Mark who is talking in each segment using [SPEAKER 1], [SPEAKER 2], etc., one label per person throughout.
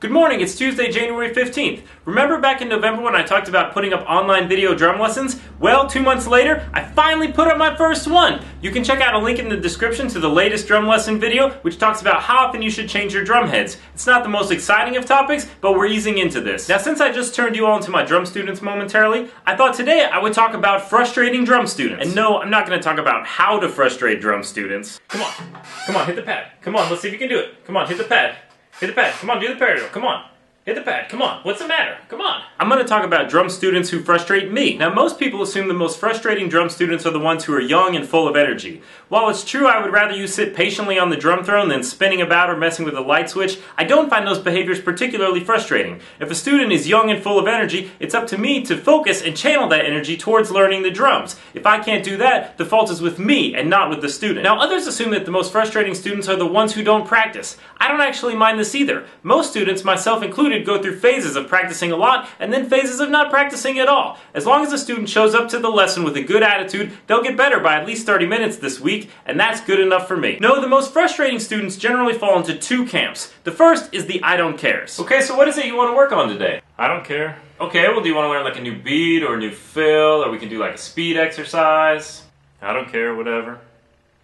[SPEAKER 1] Good morning, it's Tuesday, January 15th. Remember back in November when I talked about putting up online video drum lessons? Well, 2 months later, I finally put up my first one. You can check out a link in the description to the latest drum lesson video, which talks about how often you should change your drum heads. It's not the most exciting of topics, but we're easing into this. Now, since I just turned you all into my drum students momentarily, I thought today I would talk about frustrating drum students. And no, I'm not going to talk about how to frustrate drum students. Come on, hit the pad. Come on, let's see if you can do it. Come on, hit the pad. Hit the pad. Come on, do the paradiddle. Come on. Hit the pad. Come on. What's the matter? Come on. I'm going to talk about drum students who frustrate me. Now, most people assume the most frustrating drum students are the ones who are young and full of energy. While it's true I would rather you sit patiently on the drum throne than spinning about or messing with a light switch, I don't find those behaviors particularly frustrating. If a student is young and full of energy, it's up to me to focus and channel that energy towards learning the drums. If I can't do that, the fault is with me and not with the student. Now, others assume that the most frustrating students are the ones who don't practice. I don't actually mind this either. Most students, myself included, go through phases of practicing a lot and then phases of not practicing at all. As long as a student shows up to the lesson with a good attitude, they'll get better by at least 30 minutes this week, and that's good enough for me. No, the most frustrating students generally fall into two camps. The first is the I don't cares. Okay, so what is it you want to work on today? I don't care. Okay, well, do you want to learn like a new beat or a new fill, or we can do like a speed exercise? I don't care, whatever.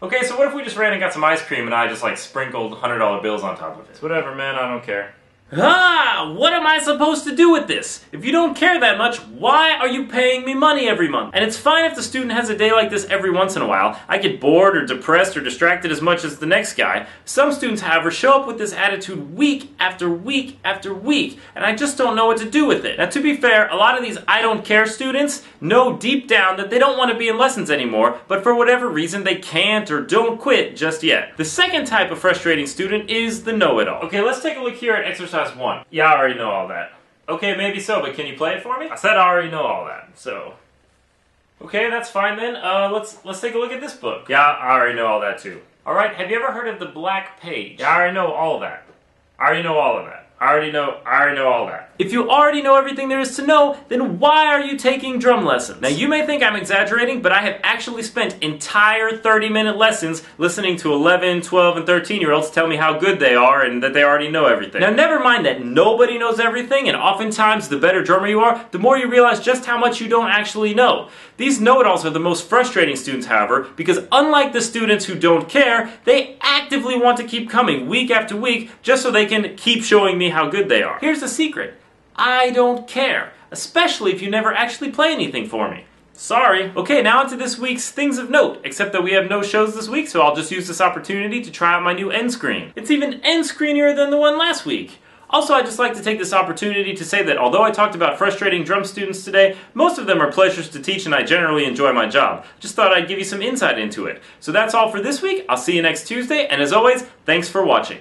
[SPEAKER 1] Okay, so what if we just ran and got some ice cream and I just like sprinkled $100 bills on top of it? It's whatever, man, I don't care. Ah, what am I supposed to do with this? If you don't care that much, why are you paying me money every month? And it's fine if the student has a day like this every once in a while. I get bored or depressed or distracted as much as the next guy. Some students, however, show up with this attitude week after week after week, and I just don't know what to do with it. Now, to be fair, a lot of these I don't care students know deep down that they don't want to be in lessons anymore, but for whatever reason they can't or don't quit just yet. The second type of frustrating student is the know-it-all. Okay, let's take a look here at exercise 1. Yeah, I already know all that. Okay, maybe so, but can you play it for me? I said I already know all that, so... Okay, that's fine then. Let's take a look at this book. Yeah, I already know all that too. Alright, have you ever heard of the Black Page? Yeah, I already know all of that. I already know all of that. I already know all that. If you already know everything there is to know, then why are you taking drum lessons? Now, you may think I'm exaggerating, but I have actually spent entire 30-minute lessons listening to 11, 12, and 13-year-olds tell me how good they are and that they already know everything. Now, never mind that nobody knows everything, and oftentimes the better drummer you are, the more you realize just how much you don't actually know. These know-it-alls are the most frustrating students, however, because unlike the students who don't care, they actively want to keep coming week after week just so they can keep showing me how good they are. Here's the secret. I don't care, especially if you never actually play anything for me. Sorry. Okay, now onto this week's things of note, except that we have no shows this week, so I'll just use this opportunity to try out my new end screen. It's even end screenier than the one last week. Also, I'd just like to take this opportunity to say that although I talked about frustrating drum students today, most of them are pleasures to teach and I generally enjoy my job. Just thought I'd give you some insight into it. So that's all for this week. I'll see you next Tuesday, and as always, thanks for watching.